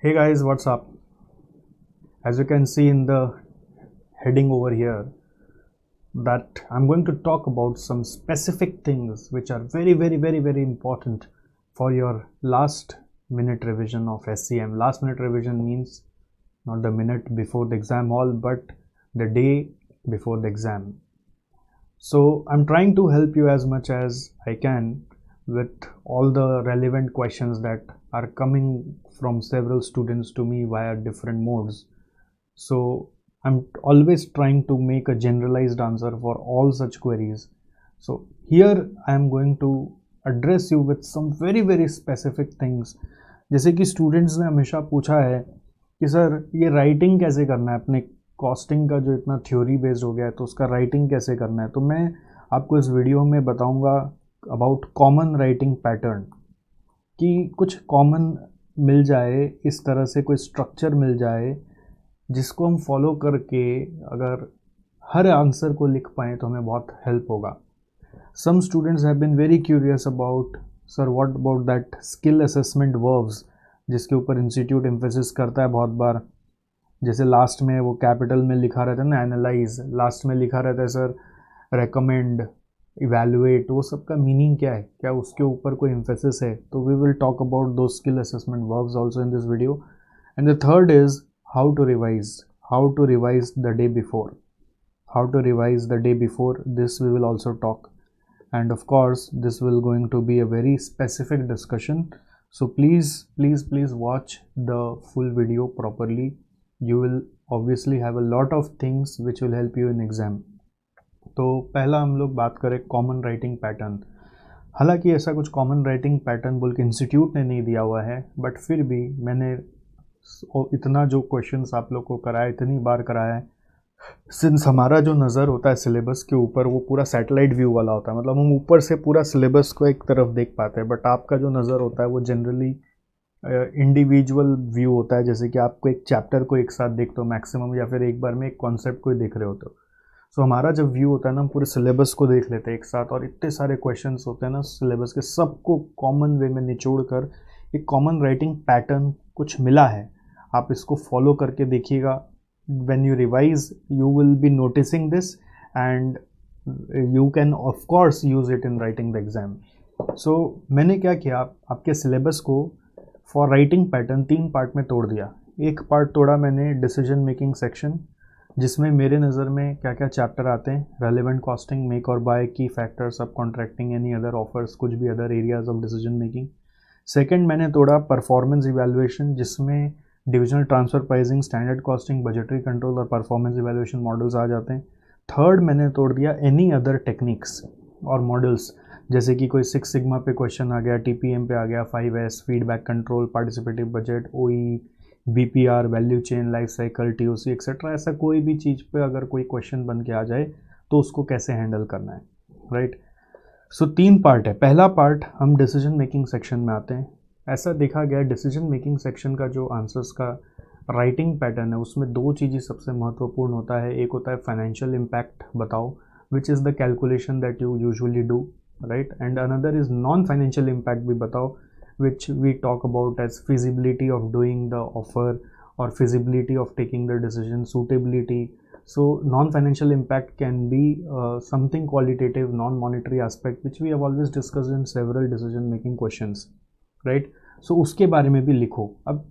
Hey guys, what's up? As you can see in the heading over here, that I'm going to talk about some specific things which are very important for your last minute revision of SCM. Last minute revision means not the minute before the exam hall, but the day before the exam. So I'm trying to help you as much as I can with all the relevant questions that are coming from several students to me via different modes. So I'm always trying to make a generalized answer for all such queries. So here I am going to address you with some very specific things. जैसे कि students ने हमेशा पूछा है कि sir ये writing कैसे करना है, अपने कॉस्टिंग का जो इतना थ्योरी बेस्ड हो गया है तो उसका राइटिंग कैसे करना है। तो मैं आपको इस वीडियो में बताऊंगा अबाउट कॉमन राइटिंग पैटर्न, कि कुछ कॉमन मिल जाए, इस तरह से कोई स्ट्रक्चर मिल जाए जिसको हम फॉलो करके अगर हर आंसर को लिख पाएँ तो हमें बहुत हेल्प होगा। Some students have been very curious about sir what about that skill assessment verbs, जिसके ऊपर इंस्टीट्यूट एम्फेसिस करता है बहुत बार। जैसे लास्ट में वो कैपिटल में लिखा रहता है ना एनालाइज, लास्ट में लिखा रहता है सर रेकमेंड, इवैल्यूएट, वो सब का मीनिंग क्या है, क्या उसके ऊपर कोई एम्फेसिस है। तो वी विल टॉक अबाउट दो skill assessment verbs also in this video. And the third is how to revise the day before. This we will also talk, and of course this will going to be a very specific discussion, so please watch the full video properly. You will obviously have a lot of things which will help you in exam. तो पहला हम लोग बात करें common writing pattern. हालांकि ऐसा कुछ common writing pattern बोल के इंस्टीट्यूट ने नहीं दिया हुआ है, बट फिर भी मैंने इतना जो क्वेश्चंस आप लोग को कराया, इतनी बार कराया है, सिंस हमारा जो नज़र होता है सिलेबस के ऊपर वो पूरा सैटेलाइट व्यू वाला होता है, मतलब हम ऊपर से पूरा सिलेबस को एक तरफ देख पाते हैं, बट आपका जो नज़र होता है वो जनरली इंडिविजुअल व्यू होता है। जैसे कि आपको एक चैप्टर को एक साथ देखते हो मैक्सिमम, या फिर एक बार में एक कॉन्सेप्ट को ही देख रहे होते हो। सो हमारा जब व्यू होता है ना, हम पूरे सिलेबस को देख लेते हैं एक साथ, और इतने सारे क्वेश्चन होते हैं ना सिलेबस के, सबको कॉमन वे में निचोड़ कर एक कॉमन राइटिंग पैटर्न कुछ मिला है। आप इसको फॉलो करके देखिएगा। When you revise you will be noticing this and you can of course use it in writing the exam. So मैंने क्या किया, आपके सिलेबस को फॉर राइटिंग पैटर्न 3 पार्ट में तोड़ दिया। एक पार्ट तोड़ा मैंने डिसीजन मेकिंग सेक्शन, जिसमें मेरे नज़र में क्या क्या चैप्टर आते हैं, रेलेवेंट कॉस्टिंग, मेक और बाय, की फैक्टर, सब कॉन्ट्रैक्टिंग, एनी अदर ऑफर्स, कुछ भी other areas of decision making. Second मैंने तोड़ा परफॉर्मेंस इवैल्यूएशन, जिसमें divisional transfer pricing, standard costing, budgetary control और परफॉर्मेंस इवैल्यूएशन मॉडल्स आ जाते हैं। थर्ड मैंने तोड़ दिया एनी अदर टेक्निक्स और मॉडल्स, जैसे कि कोई 6 सिग्मा पे क्वेश्चन आ गया, TPM पे आ गया, 5S, feedback control, participative budget, OE, BPR, value chain, life cycle, TOC etcetera. ऐसा कोई भी चीज़ पे अगर कोई क्वेश्चन बन के आ जाए तो उसको कैसे हैंडल करना है, राइट। सो 3 पार्ट है। पहला पार्ट हम डिसीजन मेकिंग सेक्शन में आते हैं। ऐसा देखा गया डिसीजन मेकिंग सेक्शन का जो आंसर्स का राइटिंग पैटर्न है उसमें 2 चीज़ें सबसे महत्वपूर्ण होता है। एक होता है फाइनेंशियल इम्पैक्ट बताओ, which is the calculation that you usually do, right, and another is non financial impact भी बताओ, which we talk about as feasibility of doing the offer or feasibility of taking the decision, suitability. So non-financial impact can be something qualitative, non-monetary aspect, which we have always discussed in several decision making questions, right? So उसके बारे में भी लिखो। अब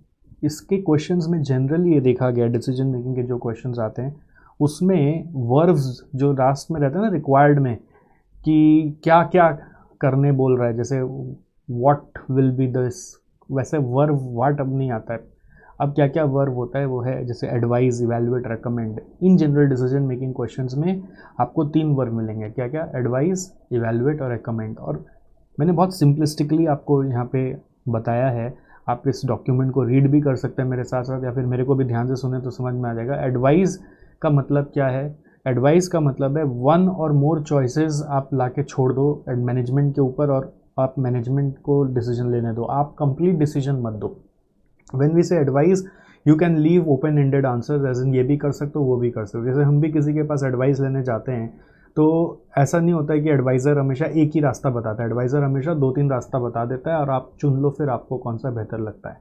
इसके questions में generally ये देखा गया decision making के जो questions आते हैं उसमें verbs जो लास्ट में रहता है ना required में, कि क्या क्या करने बोल रहा है, जैसे what will be this, वैसे वर्ब what अब नहीं आता है। अब क्या क्या वर्ब होता है वो है जैसे advise, evaluate, recommend. In general decision making questions में आपको 3 वर्ब मिलेंगे, क्या क्या, एडवाइज, इवैल्यूएट और रेकमेंड। और मैंने बहुत सिंपलिस्टिकली आपको यहाँ पे बताया है। आप इस डॉक्यूमेंट को रीड भी कर सकते हैं मेरे साथ साथ, या फिर मेरे को भी ध्यान से सुने तो समझ में आ जाएगा। एडवाइज का मतलब क्या है, एडवाइस का मतलब है 1 और मोर चॉइसेस आप ला के छोड़ दो मैनेजमेंट के ऊपर, और आप मैनेजमेंट को डिसीजन लेने दो, आप कंप्लीट डिसीजन मत दो। When we say advise you can leave open ended answer, as in ये भी कर सकते हो वो भी कर सकते हो। जैसे हम भी किसी के पास एडवाइस लेने जाते हैं तो ऐसा नहीं होता है कि एडवाइज़र हमेशा एक ही रास्ता बताता है, एडवाइज़र हमेशा 2-3 रास्ता बता देता है और आप चुन लो फिर आपको कौन सा बेहतर लगता है।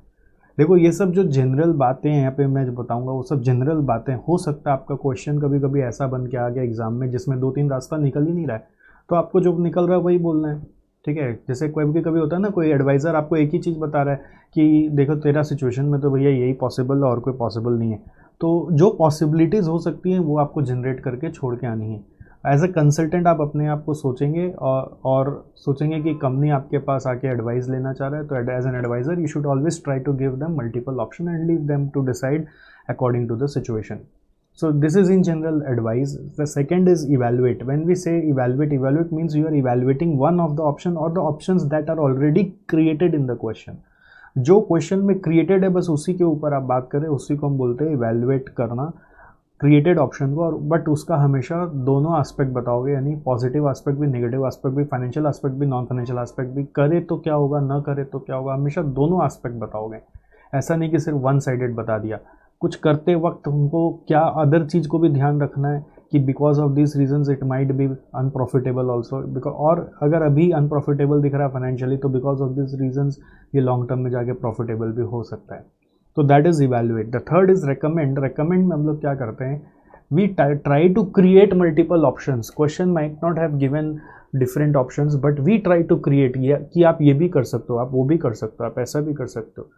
देखो ये सब जो जनरल बातें हैं यहाँ पे मैं जो बताऊंगा वो सब जनरल बातें, हो सकता है आपका क्वेश्चन कभी कभी ऐसा बन के आ गया एग्जाम में जिसमें 2-3 रास्ता निकल ही नहीं रहा है, तो आपको जो निकल रहा है वही बोलना है। ठीक है, जैसे कोई भी कभी होता है ना, कोई एडवाइज़र आपको एक ही चीज़ बता रहा है कि देखो तेरा सिचुएशन में तो भैया यही पॉसिबल है और कोई पॉसिबल नहीं है, तो जो पॉसिबिलिटीज़ हो सकती हैं वो आपको जनरेट करके छोड़ के आनी है। एज ए कंसल्टेंट आप अपने आप को सोचेंगे और सोचेंगे कि कंपनी आपके पास आके एडवाइस लेना चाह रहा है, तो as an advisor you should always try to give them multiple option and leave them to decide according to the situation. So this is in general advice. The second is evaluate. When we say evaluate, evaluate means you are evaluating one of the option or the options that are already created in the question. जो question में created है बस उसी के ऊपर आप बात करें, उसी को हम बोलते हैं इवेल्युएट करना, क्रिएटेड ऑप्शन को। और बट उसका हमेशा दोनों एस्पेक्ट बताओगे, यानी पॉजिटिव एस्पेक्ट भी, नेगेटिव एस्पेक्ट भी, फाइनेंशियल एस्पेक्ट भी, नॉन फाइनेंशियल एस्पेक्ट भी। करे तो क्या होगा, ना करे तो क्या होगा, हमेशा दोनों एस्पेक्ट बताओगे। ऐसा नहीं कि सिर्फ वन साइडेड बता दिया। कुछ करते वक्त उनको क्या अदर चीज़ को भी ध्यान रखना है कि because of this reasons it might be unprofitable also, because और अगर अभी अनप्रॉफिटेबल दिख रहा है फाइनेंशियली तो बिकॉज ऑफ दिस रीजंस ये लॉन्ग टर्म में जाके प्रॉफिटेबल भी हो सकता है। तो that is evaluate. The third is recommend. Recommend में हम लोग क्या करते हैं, we try to create multiple options. Question might not have given different options but we try to create, कि आप ये भी कर सकते हो, आप वो भी कर सकते हो, आप ऐसा भी कर सकते हो।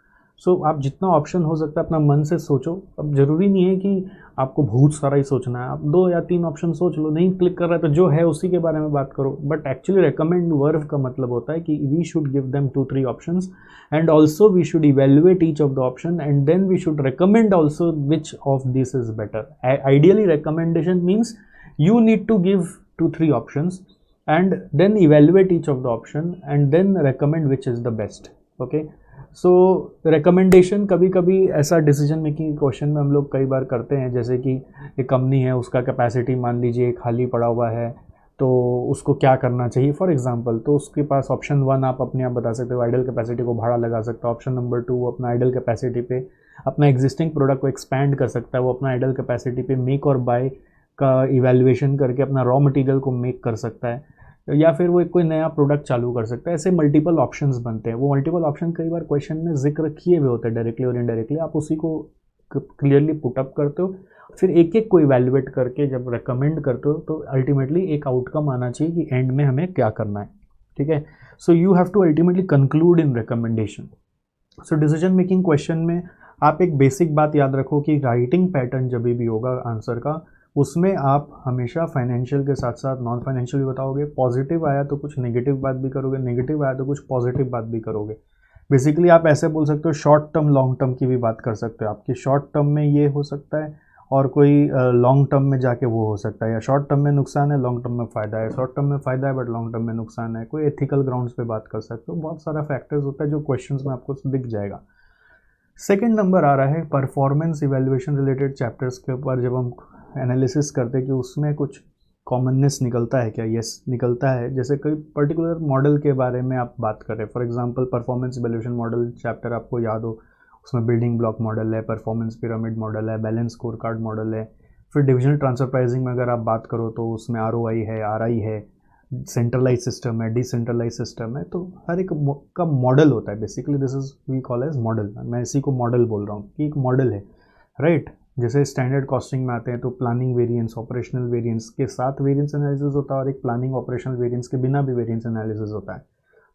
सो आप जितना ऑप्शन हो सकता है अपना मन से सोचो। अब ज़रूरी नहीं है कि आपको बहुत सारा ही सोचना है, आप 2 या 3 ऑप्शन सोच लो। नहीं क्लिक कर रहा है तो जो है उसी के बारे में बात करो। बट एक्चुअली रेकमेंड वर्ब का मतलब होता है कि we should give them 2-3 options and also we should evaluate each of the option and then we should recommend also which of this is better. Ideally recommendation means you need to give 2-3 options and then evaluate each of the option and then recommend which is the best. Okay, so recommendation कभी कभी ऐसा decision making question में हम लोग कई बार करते हैं, जैसे कि एक कंपनी है, उसका कैपेसिटी मान लीजिए खाली पड़ा हुआ है, तो उसको क्या करना चाहिए फॉर एग्जांपल। तो उसके पास ऑप्शन 1 आप अपने आप बता सकते हो, आइडल कैपेसिटी को भाड़ा लगा सकता है। ऑप्शन नंबर 2 वो अपना आइडल कैपेसिटी पे अपना एग्जिस्टिंग प्रोडक्ट को एक्सपैंड कर सकता है, वो अपना आइडल कैपेसिटी पे मेक और बाय का इवैल्यूएशन करके अपना रॉ मटेरियल को मेक कर सकता है, या फिर वो एक कोई नया प्रोडक्ट चालू कर सकता है। ऐसे मल्टीपल ऑप्शंस बनते हैं। वो मल्टीपल ऑप्शन कई बार क्वेश्चन में जिक्र किए हुए होते हैं डायरेक्टली और इनडायरेक्टली, आप उसी को क्लियरली पुटअप करते हो। फिर एक एक को इवैल्यूएट करके जब रिकमेंड करते हो तो अल्टीमेटली एक आउटकम आना चाहिए कि एंड में हमें क्या करना है। ठीक है, so you have to ultimately conclude in recommendation. So decision making question में आप एक बेसिक बात याद रखो कि राइटिंग पैटर्न जब भी होगा आंसर का, उसमें आप हमेशा फाइनेंशियल के साथ साथ नॉन फाइनेंशियल भी बताओगे। पॉजिटिव आया तो कुछ नेगेटिव बात भी करोगे, नेगेटिव आया तो कुछ पॉजिटिव बात भी करोगे। बेसिकली आप ऐसे बोल सकते हो, शॉर्ट टर्म लॉन्ग टर्म की भी बात कर सकते हो। आपकी शॉर्ट टर्म में ये हो सकता है और कोई लॉन्ग टर्म में जाके वो हो सकता है, या शॉर्ट टर्म में नुकसान है, लॉन्ग टर्म में फ़ायदा है, शॉर्ट टर्म में फ़ायदा है बट लॉन्ग टर्म में नुकसान है। कोई एथिकल ग्राउंड्स पे बात कर सकते हो। बहुत सारा फैक्टर्स होता है जो क्वेश्चंस में आपको दिख जाएगा। सेकेंड नंबर आ रहा है परफॉर्मेंस इवेल्युएशन रिलेटेड चैप्टर्स के ऊपर। जब हम एनालिसिस करते हैं कि उसमें कुछ कॉमननेस निकलता है क्या, यस निकलता है। जैसे कोई पर्टिकुलर मॉडल के बारे में आप बात करें, for example performance evaluation model chapter आपको याद हो, उसमें बिल्डिंग ब्लॉक मॉडल है, परफॉर्मेंस पिरामिड मॉडल है, बैलेंस स्कोर कार्ड मॉडल है। फिर डिविजनल ट्रांसफर प्राइसिंग में अगर आप बात करो तो उसमें ROI है, RI है, सेंट्रलाइज सिस्टम है, डिसेंट्रलाइज सिस्टम है। तो हर एक का मॉडल होता है। Basically this is we call as model. मैं इसी को मॉडल बोल रहा हूँ कि एक मॉडल है, राइट। जैसे स्टैंडर्ड कॉस्टिंग में आते हैं तो प्लानिंग वेरिएंस, ऑपरेशनल वेरिएंस के साथ वेरिएंस एनालिसिस होता है, और एक प्लानिंग ऑपरेशनल वेरिएंस के बिना भी वेरिएंस एनालिसिस होता है।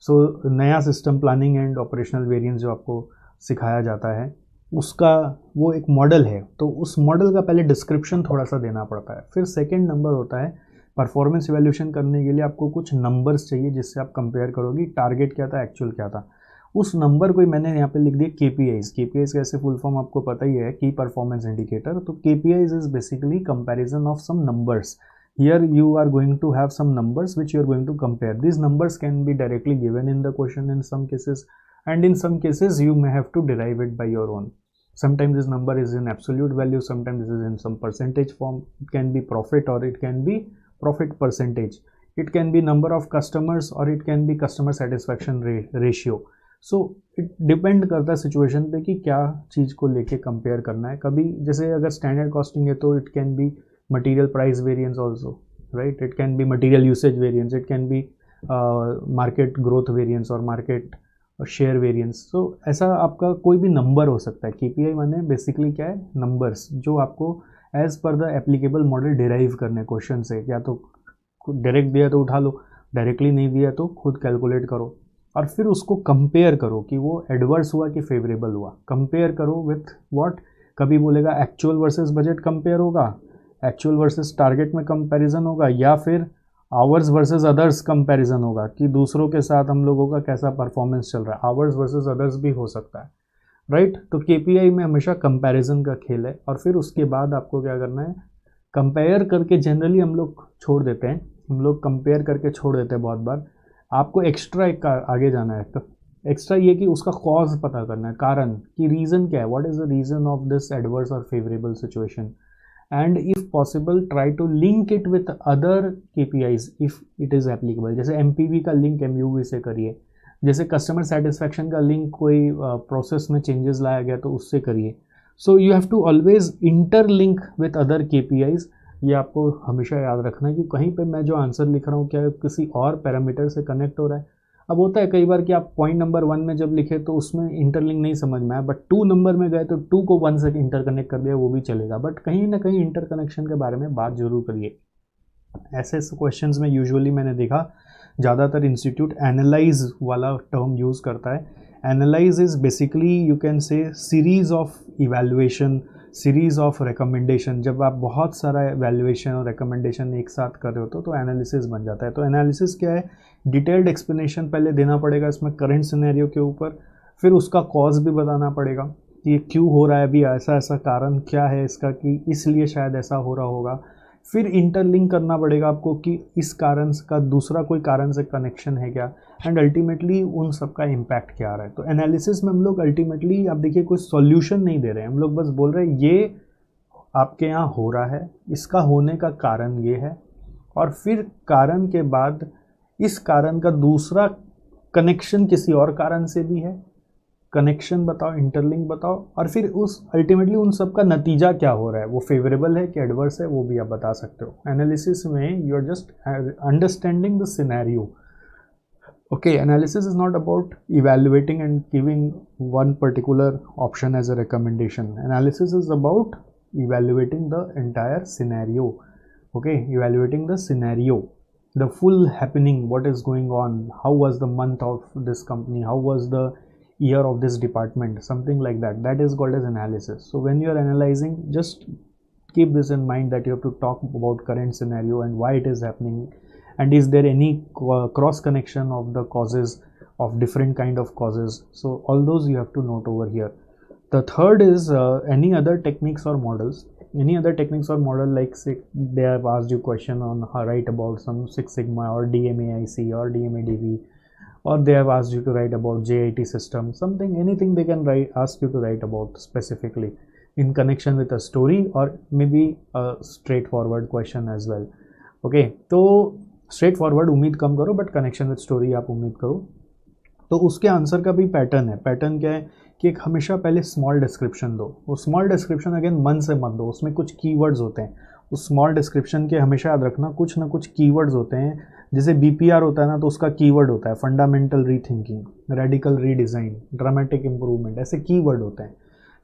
सो नया system planning and operational variance जो आपको सिखाया जाता है उसका वो एक मॉडल है, तो उस मॉडल का पहले डिस्क्रिप्शन थोड़ा सा देना पड़ता है। फिर सेकेंड नंबर होता है परफॉर्मेंस इवैल्यूएशन करने के लिए आपको कुछ नंबर्स चाहिए जिससे आप कंपेयर करोगे टारगेट क्या था, एक्चुअल क्या था। उस नंबर को मैंने यहाँ पे लिख दिया KPIs। KPIs कैसे फुल फॉर्म आपको पता ही है, की परफॉर्मेंस इंडिकेटर। तो KPIs is basically comparison of some numbers. Here you are going to have some numbers which you are going to compare. This numbers can be directly given in the question in some cases, and in some cases you may have to derive it by your own. Sometimes this number is in absolute value, sometimes this is in some percentage form. It can be profit or it can be profit percentage. It can be number of customers or it can be customer satisfaction ratio. So it depend करता है situation पे कि क्या चीज़ को लेके compare करना है। कभी जैसे अगर स्टैंडर्ड कॉस्टिंग है तो it can be material price variance also, right? It can be material usage variance, it can be market growth variance or market share variance. तो ऐसा आपका कोई भी नंबर हो सकता है। केपीआई माने बेसिकली क्या है, नंबर्स जो आपको as per the applicable model derive करने क्वेश्चन से, या तो डायरेक्ट दिया तो उठा लो, डायरेक्टली नहीं दिया तो खुद कैलकुलेट करो, और फिर उसको कंपेयर करो कि वो एडवर्स हुआ कि फेवरेबल हुआ। कंपेयर करो विथ व्हाट, कभी बोलेगा एक्चुअल वर्सेस बजट कंपेयर होगा, एक्चुअल वर्सेस टारगेट में कंपैरिजन होगा, या फिर आवर्स वर्सेस अदर्स कंपैरिजन होगा कि दूसरों के साथ हम लोगों का कैसा परफॉर्मेंस चल रहा है। आवर्स वर्सेस अदर्स भी हो सकता है, राइट। तो केपीआई में हमेशा कंपैरिजन का खेल है, और फिर उसके बाद आपको क्या करना है, कंपेयर करके जनरली हम लोग छोड़ देते हैं, हम लोग कंपेयर करके छोड़ देते हैं बहुत बार। आपको एक्स्ट्रा एक आगे जाना है, तो एक्स्ट्रा ये कि उसका कॉज पता करना है, कारण कि रीज़न क्या है, what is the reason of this adverse और favourable situation, and if possible try to link it with other KPIs if it is applicable. जैसे एमपीवी का लिंक एमयूवी से करिए, जैसे कस्टमर सेटिस्फैक्शन का लिंक कोई प्रोसेस में चेंजेस लाया गया तो उससे करिए। So you have to always interlink with other KPIs. ये आपको हमेशा याद रखना है कि कहीं पे मैं जो आंसर लिख रहा हूँ क्या किसी और पैरामीटर से कनेक्ट हो रहा है। अब होता है कई बार कि आप पॉइंट नंबर 1 में जब लिखे तो उसमें इंटरलिंक नहीं समझ में आया, बट 2 नंबर में गए तो 2 को 1 से इंटरकनेक्ट कर दिया, वो भी चलेगा, बट कहीं ना कहीं इंटरकनेक्शन के बारे में बात जरूर करिए। ऐसे क्वेश्चंस में यूजुअली मैंने देखा ज़्यादातर इंस्टीट्यूट एनालाइज वाला टर्म यूज़ करता है। Analyse is basically you can say series of evaluation, series of recommendation. जब आप बहुत सारा वैल्यूएशन और रिकमेंडेशन एक साथ कर रहे हो तो एनालिसिस बन जाता है। तो एनालिसिस क्या है, डिटेल्ड एक्सप्लेनेशन पहले देना पड़ेगा इसमें करंट सिनेरियो के ऊपर, फिर उसका कॉज भी बताना पड़ेगा कि ये क्यों हो रहा है, अभी ऐसा ऐसा कारण क्या है इसका कि इसलिए शायद ऐसा हो रहा होगा। फिर इंटरलिंक करना पड़ेगा आपको कि इस कारण का दूसरा कोई कारण से कनेक्शन है क्या, एंड अल्टीमेटली उन सब का इम्पैक्ट क्या आ रहा है। तो एनालिसिस में हम लोग अल्टीमेटली आप देखिए कोई सॉल्यूशन नहीं दे रहे हैं, हम लोग बस बोल रहे हैं ये आपके यहाँ हो रहा है, इसका होने का कारण ये है, और फिर कारण के बाद इस कारण का दूसरा कनेक्शन किसी और कारण से भी है, कनेक्शन बताओ, इंटरलिंक बताओ, और फिर उस अल्टीमेटली उन सब का नतीजा क्या हो रहा है, वो फेवरेबल है कि एडवर्स है, वो भी आप बता सकते हो। एनालिसिस में you are just understanding the scenario. Okay, analysis is not about evaluating and giving one particular option as a recommendation. Analysis is about evaluating the entire scenario. Okay, evaluating the scenario, the full happening, what is going on, how was the month of this company, how was the year of this department, something like that. That is called as analysis. So when you are analyzing, just keep this in mind that you have to talk about current scenario and why it is happening, and is there any cross connection of the causes of different kind of causes. So all those you have to note over here. The third is any other techniques or models. Any other techniques or model, like say they have asked you question on write about some Six Sigma or DMAIC or DMADV, or they have asked you to write about JIT system, something, anything they can write, ask you to write about specifically in connection with a story or maybe a straightforward question as well. Okay, तो straight forward उम्मीद कम करो, but connection with story आप उम्मीद करो। तो उसके answer का भी पैटर्न है। पैटर्न क्या है कि एक हमेशा पहले स्मॉल डिस्क्रिप्शन दो। वो स्मॉल डिस्क्रिप्शन अगेन मन से मत दो, उसमें कुछ कीवर्ड्स होते हैं। उस स्मॉल डिस्क्रिप्शन के हमेशा याद रखना कुछ ना कुछ कीवर्ड्स होते हैं। जैसे BPR होता है ना, तो उसका कीवर्ड होता है fundamental rethinking, radical redesign, dramatic improvement, ऐसे कीवर्ड होते हैं।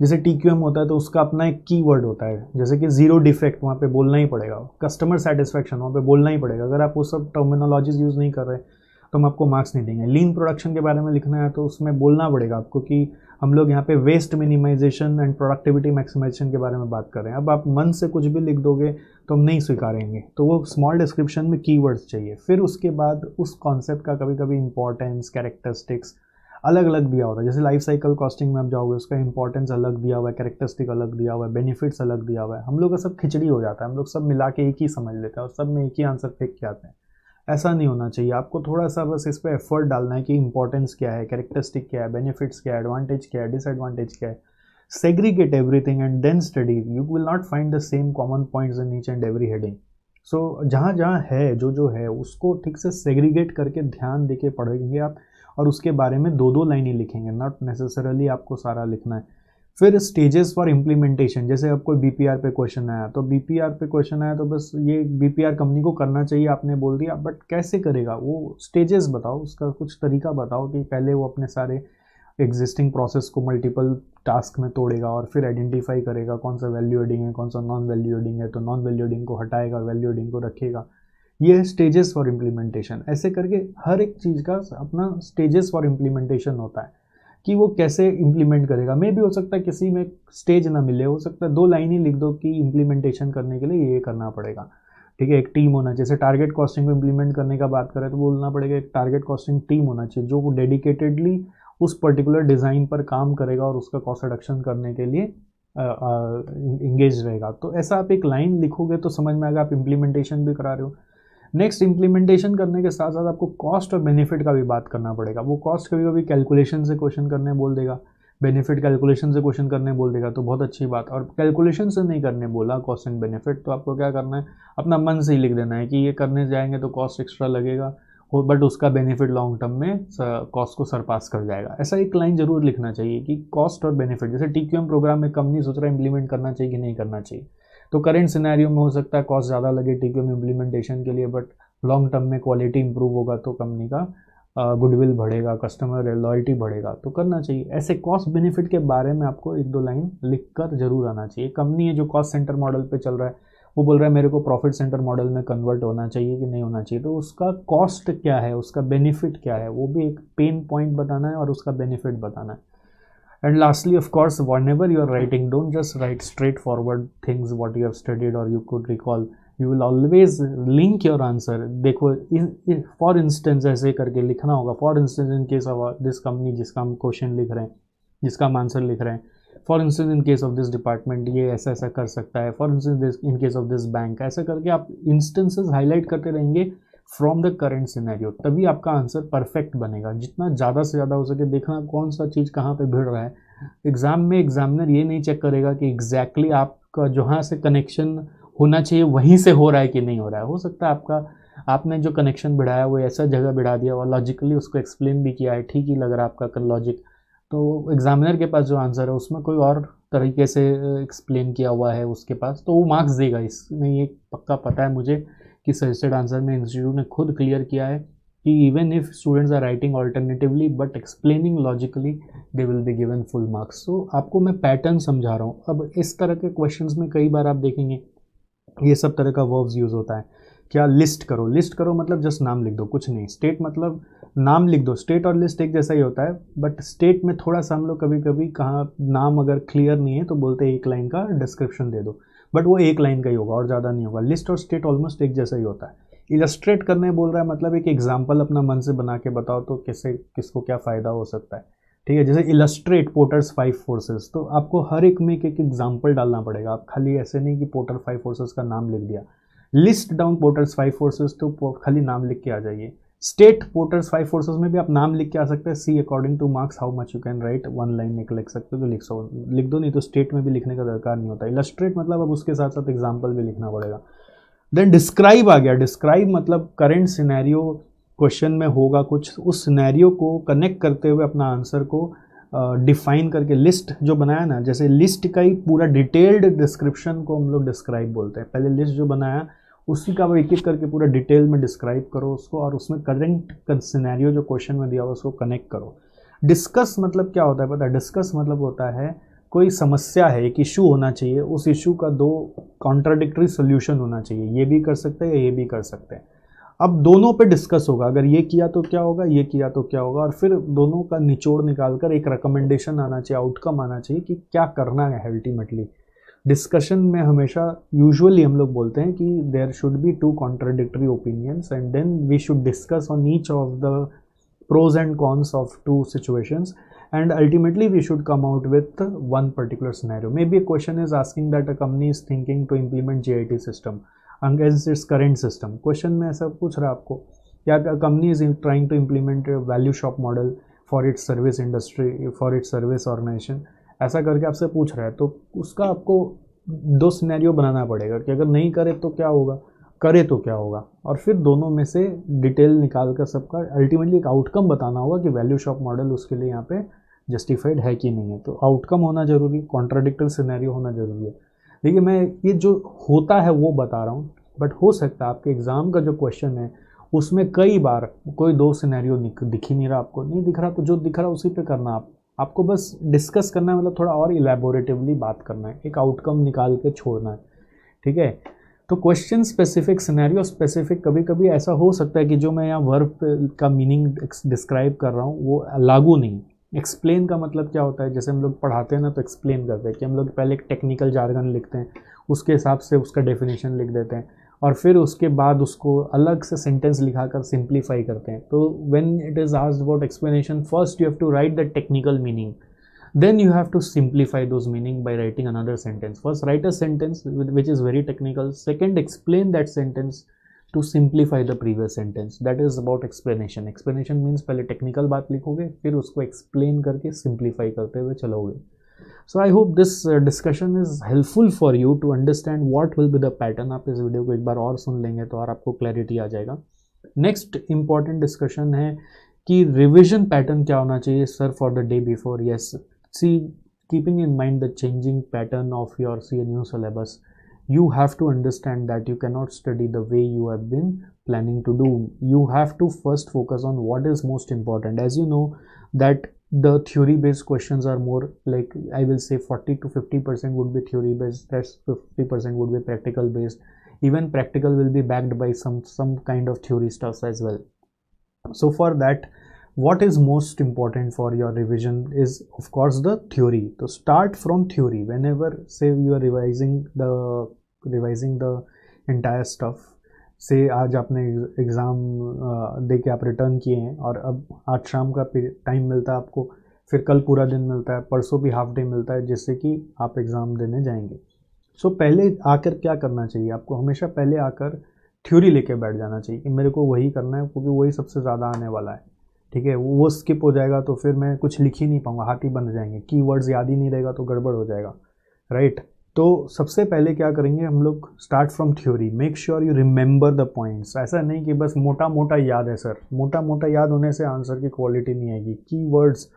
जैसे TQM होता है तो उसका अपना एक कीवर्ड होता है, जैसे कि जीरो डिफेक्ट, वहाँ पे बोलना ही पड़ेगा। कस्टमर सेटिस्फैक्शन, वहाँ पे बोलना ही पड़ेगा। अगर आप वो सब टर्मिनोलॉजीज यूज़ नहीं कर रहे तो हम आपको मार्क्स नहीं देंगे। लीन प्रोडक्शन के बारे में लिखना है तो उसमें बोलना पड़ेगा आपको कि हम लोग यहाँ पे waste minimisation and productivity maximisation के बारे में बात कर रहे हैं। अब आप मन से कुछ भी लिख दोगे तो हम नहीं स्वीकारेंगे। तो वो स्मॉल डिस्क्रिप्शन में कीवर्ड्स चाहिए। फिर उसके बाद उस कॉन्सेप्ट का कभी कभी इंपॉर्टेंस, कैरेक्टरिस्टिक्स अलग अलग दिया होता है। जैसे लाइफ साइकिल कॉस्टिंग में आप जाओगे, उसका इंपॉर्टेंस अलग दिया हुआ है, कैरेक्टरिस्टिक अलग दिया हुआ है, बेनिफिट्स अलग दिया हुआ है। हम लोग का सब खिचड़ी हो जाता है, हम लोग सब मिला के एक ही समझ लेते हैं और सब में एक ही आंसर फेंक के आते हैं। ऐसा नहीं होना चाहिए। आपको थोड़ा सा बस इस पर एफर्ट डालना है कि इंपॉर्टेंस क्या है, कैरेक्टरिस्टिक क्या है, बेनिफिट्स क्या है, एडवांटेज क्या है, डिसएडवांटेज क्या है। Segregate everything and then study. You will not find the same common points in each and every heading. So जहाँ जहाँ है जो है उसको ठीक से सेग्रीगेट करके ध्यान देके पढ़ेंगे आप, और उसके बारे में 2-2 लाइनें लिखेंगे, नॉट नेसेसरली आपको सारा लिखना है। फिर स्टेजेस फॉर इम्प्लीमेंटेशन, जैसे अब कोई बीपीआर पे क्वेश्चन आया, तो बीपीआर पे क्वेश्चन आया तो बस ये बीपीआर कंपनी को करना चाहिए आपने बोल दिया, बट कैसे करेगा वो स्टेजेस बताओ, उसका कुछ तरीका बताओ कि पहले वो अपने सारे एग्जिस्टिंग प्रोसेस को मल्टीपल टास्क में तोड़ेगा और फिर आइडेंटिफाई करेगा कौन सा वैल्यू एडिंग है, कौन सा नॉन वैल्यू एडिंग है, तो नॉन वैल्यू एडिंग को हटाएगा, वैल्यू एडिंग को रखेगा। ये है स्टेजेस फॉर इम्प्लीमेंटेशन। ऐसे करके हर एक चीज़ का अपना स्टेजेस फॉर इम्प्लीमेंटेशन होता है कि वो कैसे इम्प्लीमेंट करेगा। मे भी हो सकता है किसी में स्टेज ना मिले, हो सकता है 2 लाइन ही लिख दो कि इम्प्लीमेंटेशन करने के लिए ये करना पड़ेगा, ठीक है। एक टीम होना, जैसे टारगेट कॉस्टिंग को इम्प्लीमेंट करने का बात करें तो बोलना पड़ेगा एक टारगेट कॉस्टिंग टीम होना चाहिए जो डेडिकेटेडली उस पर्टिकुलर डिज़ाइन पर काम करेगा और उसका कॉस्ट रिडक्शन करने के लिए इंगेज रहेगा। तो ऐसा आप एक लाइन लिखोगे तो समझ में आएगा आप इम्प्लीमेंटेशन भी करा रहे हो। नेक्स्ट, इम्प्लीमेंटेशन करने के साथ साथ आपको कॉस्ट और बेनिफिट का भी बात करना पड़ेगा। वो कॉस्ट कभी कभी कैलकुलेशन से क्वेश्चन करने बोल देगा, बेनिफिट कैलकुलेशन से क्वेश्चन करने बोल देगा, तो बहुत अच्छी बात। और कैलकुलेशन से नहीं करने बोला कॉस्ट एंड बेनिफिट, तो आपको क्या करना है, अपना मन से ही लिख देना है कि ये करने जाएंगे तो कॉस्ट एक्स्ट्रा लगेगा बट उसका बेनिफिट लॉन्ग टर्म में कॉस्ट को सरपास कर जाएगा। ऐसा एक लाइन जरूर लिखना चाहिए कि कॉस्ट और बेनिफिट, जैसे टीक्यूएम प्रोग्राम में कंपनी सोच रहा है इंप्लीमेंट करना चाहिए कि नहीं करना चाहिए, तो करेंट सिनेरियो में हो सकता है कॉस्ट ज़्यादा लगे टीक्यूएम इम्प्लीमेंटेशन के लिए, बट लॉन्ग टर्म में क्वालिटी इंप्रूव होगा तो कंपनी का गुडविल बढ़ेगा, कस्टमर लॉयल्टी बढ़ेगा, तो करना चाहिए। ऐसे कॉस्ट बेनिफिट के बारे में आपको 1-2 लाइन लिख कर जरूर आना चाहिए। कंपनी है जो कॉस्ट सेंटर मॉडल पे चल रहा है, वो बोल रहा है मेरे को प्रॉफिट सेंटर मॉडल में कन्वर्ट होना चाहिए कि नहीं होना चाहिए, तो उसका कॉस्ट क्या है, उसका बेनिफिट क्या है, वो भी एक पेन पॉइंट बताना है और उसका बेनिफिट बताना है। And lastly, of course, whenever you are writing, don't just write straightforward things what you have studied or you could recall. You will always link your answer. देखो, for instance ऐसे करके लिखना होगा। For instance, in case of this company जिसका हम question लिख रहे हैं, जिसका हम आंसर लिख रहे हैं, for instance in case of this department ये ऐसा ऐसा कर सकता है, for instance in case of this bank, ऐसा करके आप इंस्टेंसेस हाईलाइट करते रहेंगे फ्रॉम द करेंट सिनेरियो, तभी आपका आंसर परफेक्ट बनेगा। जितना ज़्यादा से ज़्यादा हो सके देखना कौन सा चीज़ कहाँ पे भिड़ रहा है। एग्ज़ाम में एग्जामिनर ये नहीं चेक करेगा कि एग्जैक्टली आपका जहाँ से कनेक्शन होना चाहिए वहीं से हो रहा है कि नहीं हो रहा है। हो सकता है आपने जो कनेक्शन बढ़ाया वो ऐसा जगह बढ़ा दिया और लॉजिकली उसको एक्सप्लेन भी किया है, ठीक ही लग रहा है आपका लॉजिक, तो एग्जामिनर के पास जो आंसर है उसमें कोई और तरीके से एक्सप्लेन किया हुआ है उसके पास, तो वो मार्क्स देगा। इसमें ये पक्का पता है मुझे कि सजेस्टेड आंसर में इंस्टीट्यूट ने खुद क्लियर किया है कि even if students are writing alternatively but explaining logically they will be given full marks. तो आपको मैं पैटर्न समझा रहा हूँ। अब इस तरह के क्वेश्चंस में कई बार आप देखेंगे ये सब तरह का वर्ब्स यूज़ होता है। क्या लिस्ट करो, लिस्ट करो मतलब जस्ट नाम लिख दो, कुछ नहीं। स्टेट मतलब नाम लिख दो, स्टेट और लिस्ट एक जैसा ही होता है, बट स्टेट में थोड़ा सा हम लोग कभी कभी कहाँ नाम अगर क्लियर नहीं है तो बोलते हैं 1 लाइन का डिस्क्रिप्शन दे दो, बट वो 1 लाइन का ही होगा और ज़्यादा नहीं होगा। लिस्ट और स्टेट ऑलमोस्ट एक जैसा ही होता है। इलस्ट्रेट करने बोल रहा है मतलब एक एग्जाम्पल अपना मन से बना के बताओ तो किसको क्या फ़ायदा हो सकता है, ठीक है। जैसे इलस्ट्रेट पोर्टर्स 5 फोर्सेस, तो आपको हर एक में एक एग्जाम्पल डालना पड़ेगा। आप खाली ऐसे नहीं कि पोर्टर 5 फोर्सेस का नाम लिख दिया। लिस्ट डाउन पोर्टर्स 5 फोर्सेस, तो खाली नाम लिख के आ जाइए। स्टेट पोर्टर्स 5 फोर्सेस में भी आप नाम लिख के आ सकते हैं। See according to marks how much you can write, 1 line में लिख सकते हो तो लिख दो, नहीं तो स्टेट में भी लिखने का दरकार नहीं होता। इलस्ट्रेट मतलब अब उसके साथ साथ एग्जाम्पल भी लिखना पड़ेगा। देन डिस्क्राइब आ गया। डिस्क्राइब मतलब करेंट सिनेरियो क्वेश्चन में होगा कुछ, उस सिनेरियो को कनेक्ट करते हुए अपना आंसर को डिफाइन करके लिस्ट जो बनाया ना, जैसे लिस्ट का ही पूरा डिटेल्ड डिस्क्रिप्शन को हम लोग डिस्क्राइब बोलते हैं। पहले लिस्ट जो बनाया उसी का वो एक एक करके पूरा डिटेल में डिस्क्राइब करो उसको, और उसमें करंट सिनेरियो जो क्वेश्चन में दिया हुआ उसको कनेक्ट करो। डिस्कस मतलब क्या होता है पता है? डिस्कस मतलब होता है कोई समस्या है, एक इशू होना चाहिए, उस इशू का 2 कॉन्ट्राडिक्टरी सोल्यूशन होना चाहिए, ये भी कर सकते हैं या ये भी कर सकते हैं। अब दोनों पे डिस्कस होगा, अगर ये किया तो क्या होगा, ये किया तो क्या होगा, और फिर दोनों का निचोड़ निकालकर एक रिकमेंडेशन आना चाहिए, आउटकम आना चाहिए कि क्या करना है अल्टीमेटली। डिस्कशन में हमेशा यूजुअली हम लोग बोलते हैं कि there should be 2 contradictory opinions and then we should discuss on each of the pros and cons of 2 situations, and ultimately we should come out with one particular scenario. Maybe a question is asking that a company is thinking to implement GIT system against its current system. Question में ऐसा पूछ रहा है आपको, क्या company is trying to implement a value shop model for its service industry, for its service organization, ऐसा करके आपसे पूछ रहा है, तो उसका आपको 2 सिनेरियो बनाना पड़ेगा कि अगर नहीं करे तो क्या होगा, करे तो क्या होगा, और फिर दोनों में से डिटेल निकाल कर सबका अल्टीमेटली एक आउटकम बताना होगा कि वैल्यू शॉप मॉडल उसके लिए यहाँ पे जस्टिफाइड है कि नहीं है। तो आउटकम होना जरूरी, कॉन्ट्राडिक्टरी सिनेरियो होना जरूरी है। देखिए मैं ये जो होता है वो बता रहा हूँ, बट हो सकता है आपके एग्ज़ाम का जो क्वेश्चन है उसमें कई बार कोई दो सिनेरियो दिख ही नहीं रहा, आपको नहीं दिख रहा, तो जो दिख रहा है उसी पे करना। आपको बस डिस्कस करना है, मतलब थोड़ा और इलेबोरेटिवली बात करना है, एक आउटकम निकाल के छोड़ना है, ठीक है। तो क्वेश्चन स्पेसिफिक, सिनेरियो स्पेसिफिक, कभी कभी ऐसा हो सकता है कि जो मैं यहाँ वर्ब का मीनिंग डिस्क्राइब कर रहा हूँ वो लागू नहीं। एक्सप्लेन का मतलब क्या होता है, जैसे हम लोग पढ़ाते हैं ना तो एक्सप्लेन करते हैं कि हम लोग पहले एक टेक्निकल जार्गन लिखते हैं, उसके हिसाब से उसका डेफिनेशन लिख देते हैं, और फिर उसके बाद उसको अलग से सेंटेंस लिखाकर सिंप्लीफाई करते हैं। तो when it is asked about explanation, first you have to write the technical meaning, then you have to simplify those meaning by writing another sentence. First write a sentence which is very technical, second explain that sentence to simplify the previous sentence. That is about explanation. Explanation means पहले technical बात लिखोगे, फिर उसको explain करके simplify करते हुए चलोगे। So I hope this discussion is helpful for you to understand what will be the pattern। आप इस वीडियो को एक बार और सुन लेंगे तो और आपको clarity आ जाएगा। नेक्स्ट important discussion है कि revision pattern क्या होना चाहिए sir for the day before। Yes, see, keeping in mind the changing pattern of your CNU syllabus, you have to understand that you cannot study the way you have been planning to do. You have to first focus on what is most important. As you know that the theory based questions are more like, I will say 40 to 50% would be theory based, rest 50% would be practical based. Even practical will be backed by some kind of theory stuff as well. So for that, what is most important for your revision is of course the theory. So start from theory whenever say you are revising the entire stuff। से आज आपने exam दे के आप return किए हैं और अब आज शाम का टाइम मिलता है आपको, फिर कल पूरा दिन मिलता है, परसों भी हाफ डे मिलता है जिससे कि आप एग्ज़ाम देने जाएंगे। सो पहले आकर क्या करना चाहिए आपको, हमेशा पहले आकर थ्योरी लेके बैठ जाना चाहिए कि मेरे को वही करना है क्योंकि वही सबसे ज़्यादा आने वाला है, ठीक है। वो स्किप हो जाएगा तो फिर मैं कुछ लिख ही नहीं पाऊंगा, हाथ ही बन जाएंगे, कीवर्ड्स याद ही नहीं रहेगा तो गड़बड़ हो जाएगा, राइट। तो सबसे पहले क्या करेंगे हम लोग, start from theory, make sure you remember the points. ऐसा नहीं कि बस मोटा मोटा याद है सर, मोटा मोटा याद होने से आंसर की क्वालिटी नहीं आएगी। कीवर्ड्स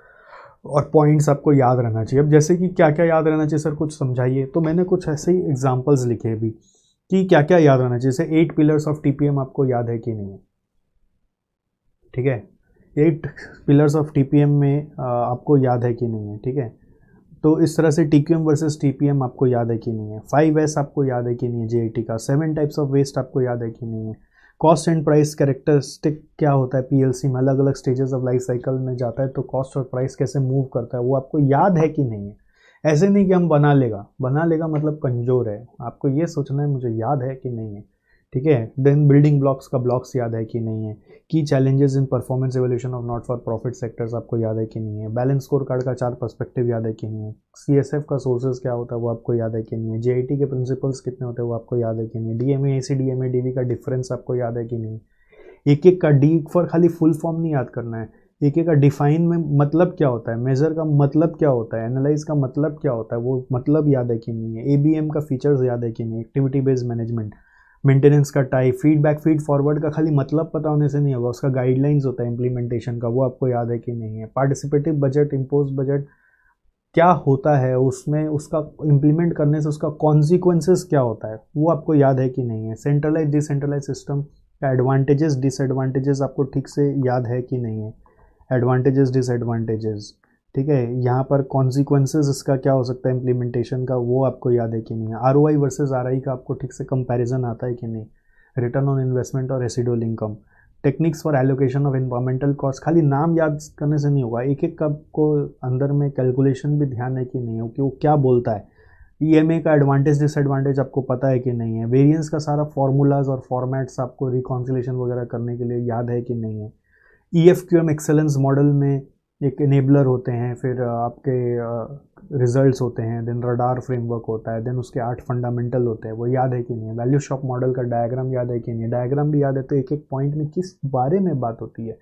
और पॉइंट्स आपको याद रहना चाहिए। अब जैसे कि क्या क्या याद रहना चाहिए सर, कुछ समझाइए। तो मैंने कुछ ऐसे ही एग्जाम्पल्स लिखे भी कि क्या क्या याद रहना चाहिए। जैसे 8 पिलर्स ऑफ TPM आपको याद है कि नहीं है, ठीक है। 8 पिलर्स ऑफ TPM में आपको याद है कि नहीं है, ठीक है। तो इस तरह से TQM वर्सेस TPM आपको याद है कि नहीं है। 5S आपको याद है कि नहीं है JIT का। 7 टाइप्स ऑफ वेस्ट आपको याद है कि नहीं है। कॉस्ट एंड प्राइस कैरेक्टरिस्टिक क्या होता है PLC में, अलग अलग स्टेजेस ऑफ लाइफ साइकिल में जाता है तो कॉस्ट और प्राइस कैसे मूव करता है वो आपको याद है कि नहीं है। ऐसे नहीं कि हम बना लेगा मतलब कमज़ोर है, आपको ये सोचना है मुझे याद है कि नहीं है, ठीक है। देन बिल्डिंग ब्लॉक्स का ब्लॉक्स याद है कि नहीं है। की challenges in performance evolution of not for profit sectors आपको याद है कि नहीं है। बैलेंस स्कोर कार्ड का 4 पर्सपेक्टिव याद है कि नहीं है। CSF का सोर्सेज क्या होता है वो आपको याद है कि नहीं है। JIT के प्रिंसिपल्स कितने होते हैं वो आपको याद है कि नहीं है। DMA AC DMA DV का डिफरेंस आपको याद है कि नहीं। एक एक का डी फॉर खाली फुल फॉर्म नहीं याद करना है, एक एक का डिफाइन में मतलब क्या होता है, मेजर का मतलब क्या होता है, एनालाइज का मतलब क्या होता है वो मतलब याद है कि नहीं है। ABM का फीचर्स याद है कि नहीं। एक्टिविटी बेस्ड मैनेजमेंट, मेंटेनेंस का टाइप, फीडबैक फीड फॉरवर्ड का खाली मतलब पता होने से नहीं होगा, उसका गाइडलाइंस होता है इम्प्लीमेंटेशन का, वो आपको याद है कि नहीं है। पार्टिसिपेटिव बजट, इम्पोज बजट क्या होता है, उसमें उसका इम्प्लीमेंट करने से उसका कॉन्सिक्वेंसेस क्या होता है वो आपको याद है कि नहीं है। सेंट्रलाइज डिसेंट्रलाइज सिस्टम का एडवांटेजेस डिसएडवांटेजेस आपको ठीक से याद है कि नहीं है। एडवांटेजेस डिसएडवांटेजेस, ठीक है। यहाँ पर कॉन्सिक्वेंसेस इसका क्या हो सकता है इम्प्लीमेंटेशन का वो आपको याद है कि नहीं है। ROI वर्सेस RI का आपको ठीक से कंपैरिजन आता है कि नहीं। रिटर्न ऑन इन्वेस्टमेंट और residual income. Techniques for allocation of environmental cost, खाली नाम याद करने से नहीं होगा, एक एक का को अंदर में कैलकुलेशन भी ध्यान है कि नहीं हो कि वो क्या बोलता है। EMA का एडवांटेज डिसएडवांटेज आपको पता है कि नहीं है। वेरिएंस का सारा फॉर्मूलाज और फॉर्मेट्स आपको रिकॉन्सिलेशन वगैरह करने के लिए याद है कि नहीं है। EFQM एक्सेलेंस मॉडल में एक इनेबलर होते हैं, फिर आपके रिजल्ट्स होते हैं, देन रडार फ्रेमवर्क होता है, देन उसके 8 फंडामेंटल होते हैं, वो याद है कि नहीं है। वैल्यू शॉप मॉडल का डायग्राम याद है कि नहीं है। डायग्राम भी याद है तो एक एक पॉइंट में किस बारे में बात होती है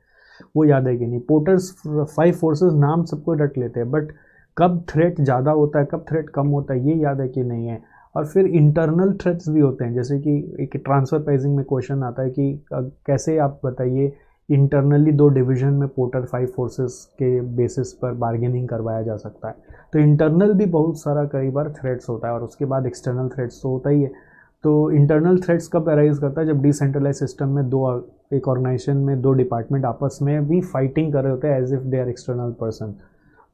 वो याद है कि नहीं। पोर्टर्स 5 फोर्सेस नाम सबको रट लेते हैं, बट कब थ्रेट ज़्यादा होता है कब थ्रेट कम होता है ये याद है कि नहीं है। और फिर इंटरनल थ्रेट्स भी होते हैं, जैसे कि एक ट्रांसफर प्राइसिंग में क्वेश्चन आता है कि कैसे आप बताइए इंटरनली 2 डिवीज़न में पोर्टर 5 फोर्सेस के बेसिस पर बार्गेनिंग करवाया जा सकता है। तो इंटरनल भी बहुत सारा कई बार थ्रेट्स होता है और उसके बाद एक्सटर्नल थ्रेट्स तो होता ही है। तो इंटरनल थ्रेट्स कब अराइज करता है, जब डिसेंट्रलाइज सिस्टम में एक ऑर्गेनाइजेशन में 2 डिपार्टमेंट आपस में भी फाइटिंग कर रहे होते हैं as if they are external person.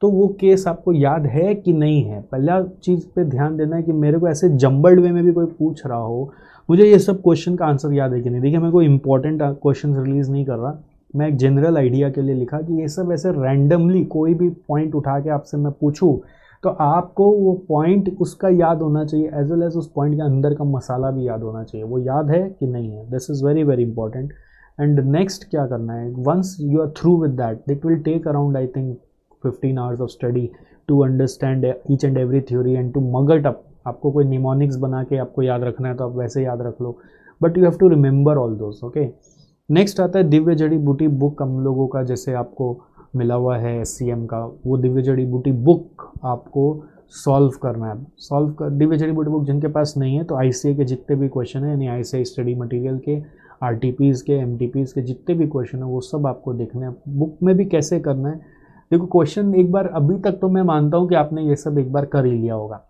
तो वो केस आपको याद है कि नहीं है, पहला चीज़ पे ध्यान देना है कि मेरे को ऐसे जम्बल्ड वे में भी कोई पूछ रहा हो, मुझे ये सब क्वेश्चन का आंसर याद है कि नहीं। देखिए मैं कोई इंपॉर्टेंट क्वेश्चन रिलीज़ नहीं कर रहा, मैं एक जनरल आइडिया के लिए लिखा कि ये सब ऐसे रैंडमली कोई भी पॉइंट उठा के आपसे मैं पूछूं तो आपको वो पॉइंट उसका याद होना चाहिए एज वेल एज उस पॉइंट के अंदर का मसाला भी याद होना चाहिए। वो याद है कि नहीं है, this is very very important. And next क्या करना है, once you are through with that, it will take around I think 15 hours of study to understand each and every theory and to mug it up. आपको कोई mnemonics बना के आपको याद रखना है तो आप वैसे याद रख लो, but you have to remember all those. Okay, next आता है दिव्य जड़ी बूटी बुक। हम लोगों का जैसे आपको मिला हुआ है SCM का, वो दिव्य जड़ी बूटी बुक आपको सॉल्व करना है। दिव्य जड़ी बूटी बुक जिनके पास नहीं है तो ICA के जितने भी क्वेश्चन है, यानी ICA स्टडी मटेरियल के, RTPs के, MTPs के जितने भी क्वेश्चन है वो सब आपको देखने हैं। बुक में भी कैसे करना है, देखो क्वेश्चन एक बार, अभी तक तो मैं मानता हूँ कि आपने ये सब एक बार कर ही लिया होगा,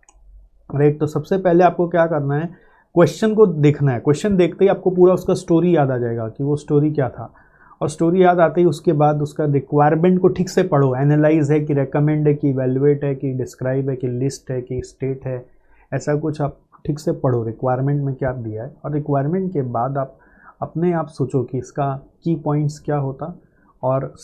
राइट। तो सबसे पहले आपको क्या करना है, क्वेश्चन को देखना है। क्वेश्चन देखते ही आपको पूरा उसका स्टोरी याद आ जाएगा कि वो स्टोरी क्या था, और स्टोरी याद आते ही उसके बाद उसका रिक्वायरमेंट को ठीक से पढ़ो। एनालाइज है कि रेकमेंड है कि इवेलुएट है कि डिस्क्राइब है कि लिस्ट है कि स्टेट है, ऐसा कुछ आप ठीक से पढ़ो रिक्वायरमेंट में क्या दिया है। और रिक्वायरमेंट के बाद आप अपने आप सोचो कि इसका की पॉइंट्स क्या होता, और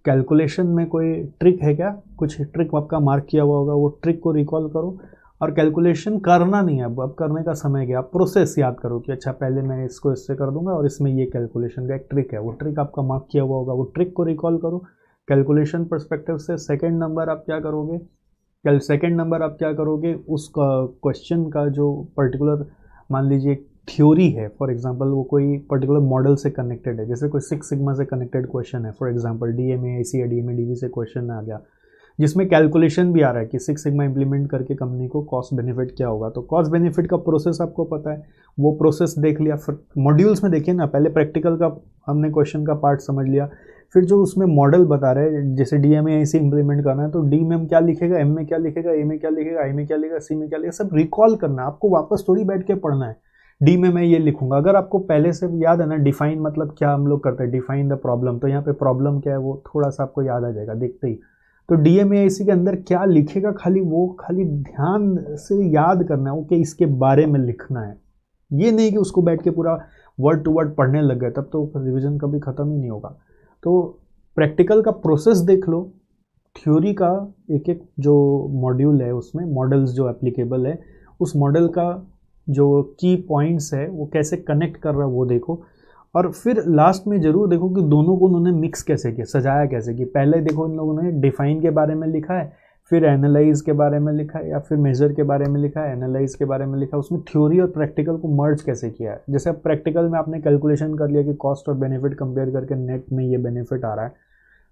कैलकुलेशन में कोई ट्रिक है क्या, कुछ ट्रिक आपका मार्क किया हुआ होगा, वो ट्रिक को रिकॉल करो। और कैलकुलेशन करना नहीं है, अब करने का समय गया, आप प्रोसेस याद करो कि अच्छा पहले मैं इसको इससे कर दूंगा और इसमें ये कैलकुलेशन का एक ट्रिक है, वो ट्रिक आपका मार्क किया हुआ होगा, वो ट्रिक को रिकॉल करो कैलकुलेशन पर्सपेक्टिव से। सेकंड नंबर आप क्या करोगे, उस क्वेश्चन का जो पर्टिकुलर मान लीजिए थ्योरी है, फॉर एग्जांपल वो कोई पर्टिकुलर मॉडल से कनेक्टेड है, जैसे कोई 6 सिग्मा से कनेक्टेड क्वेश्चन है, फॉर एग्जांपल DMAIC या DMADV से क्वेश्चन आ गया जिसमें कैलकुलेशन भी आ रहा है कि 6 सिग्मा इंप्लीमेंट करके कंपनी को कॉस्ट बेनिफिट क्या होगा। तो कॉस्ट बेनिफिट का प्रोसेस आपको पता है, वो प्रोसेस देख लिया। फिर मॉड्यूल्स में देखिए ना, पहले प्रैक्टिकल का हमने क्वेश्चन का पार्ट समझ लिया, फिर जो उसमें मॉडल बता रहे हैं, जैसे DMAIC इंप्लीमेंट करना है तो D में क्या लिखेगा, M में क्या लिखेगा, A में क्या लिखेगा, I में क्या लिखेगा, C में क्या लिखेगा, सब रिकॉल करना है आपको, वापस थोड़ी बैठ के पढ़ना है। D में मैं ये लिखूंगा, अगर आपको पहले से याद है ना, डिफाइन मतलब क्या हम लोग करते हैं, डिफाइन द प्रॉब्लम, तो यहाँ पे प्रॉब्लम क्या है वो थोड़ा सा आपको याद आ जाएगा देखते ही। तो DMAIC के अंदर क्या लिखेगा, खाली ध्यान से याद करना है, ओके इसके बारे में लिखना है। ये नहीं कि उसको बैठ के पूरा वर्ड टू वर्ड पढ़ने लग गए, तब तो रिवीजन कभी ख़त्म ही नहीं होगा। तो प्रैक्टिकल का प्रोसेस देख लो, थ्योरी का एक एक जो मॉड्यूल है उसमें मॉडल्स जो एप्लीकेबल है, उस मॉडल का जो की पॉइंट्स है वो कैसे कनेक्ट कर रहा है वो देखो। और फिर लास्ट में ज़रूर देखो कि दोनों को उन्होंने मिक्स कैसे किया, सजाया कैसे कि पहले देखो इन लोगों ने डिफाइन के बारे में लिखा है, फिर एनालाइज के बारे में लिखा है, या फिर मेजर के बारे में लिखा है, एनालाइज के बारे में लिखा है, उसमें थ्योरी और प्रैक्टिकल को मर्ज कैसे किया है। जैसे अब प्रैक्टिकल में आपने कैलकुलेशन कर लिया कि कॉस्ट और बेनिफिट कंपेयर करके नेट में ये बेनिफिट आ रहा है,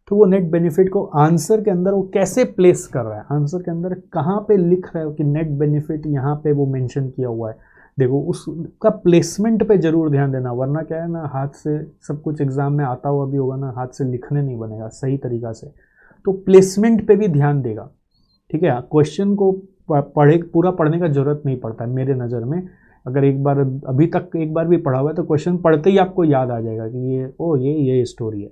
तो वो नेट बेनिफिट को आंसर के अंदर वो कैसे प्लेस कर रहा है, आंसर के अंदर कहाँ पे लिख रहा है कि नेट बेनिफिट यहाँ पे वो मेंशन किया हुआ है, देखो उसका प्लेसमेंट पे जरूर ध्यान देना, वरना क्या है ना, हाथ से सब कुछ एग्जाम में आता हुआ भी होगा ना, हाथ से लिखने नहीं बनेगा सही तरीका से, तो प्लेसमेंट पे भी ध्यान देगा, ठीक है। क्वेश्चन को पूरा पढ़ने का जरूरत नहीं पड़ता है मेरे नज़र में, अगर एक बार अभी तक एक बार भी पढ़ा हुआ है तो क्वेश्चन पढ़ते ही आपको याद आ जाएगा कि ये स्टोरी है।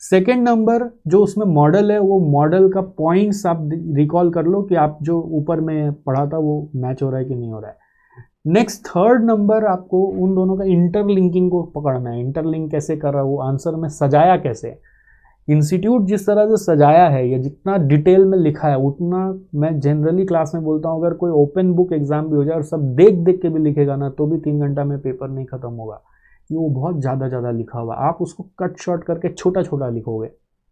सेकेंड नंबर जो उसमें मॉडल है, वो मॉडल का पॉइंट्स आप रिकॉल कर लो कि आप जो ऊपर में पढ़ा था वो मैच हो रहा है कि नहीं हो रहा है। नेक्स्ट थर्ड नंबर आपको उन दोनों का इंटरलिंकिंग को पकड़ना है, इंटरलिंक कैसे कर रहा है वो, आंसर में सजाया कैसे, इंस्टीट्यूट जिस तरह से सजाया है या जितना डिटेल में लिखा है उतना मैं जनरली क्लास में बोलता हूँ, अगर कोई ओपन बुक एग्जाम भी हो जाए और सब देख देख के भी लिखेगा ना तो भी 3 घंटा में पेपर नहीं खत्म होगा, वो बहुत ज़्यादा लिखा हुआ। आप उसको कट शॉर्ट करके छोटा छोटा लिखोगे,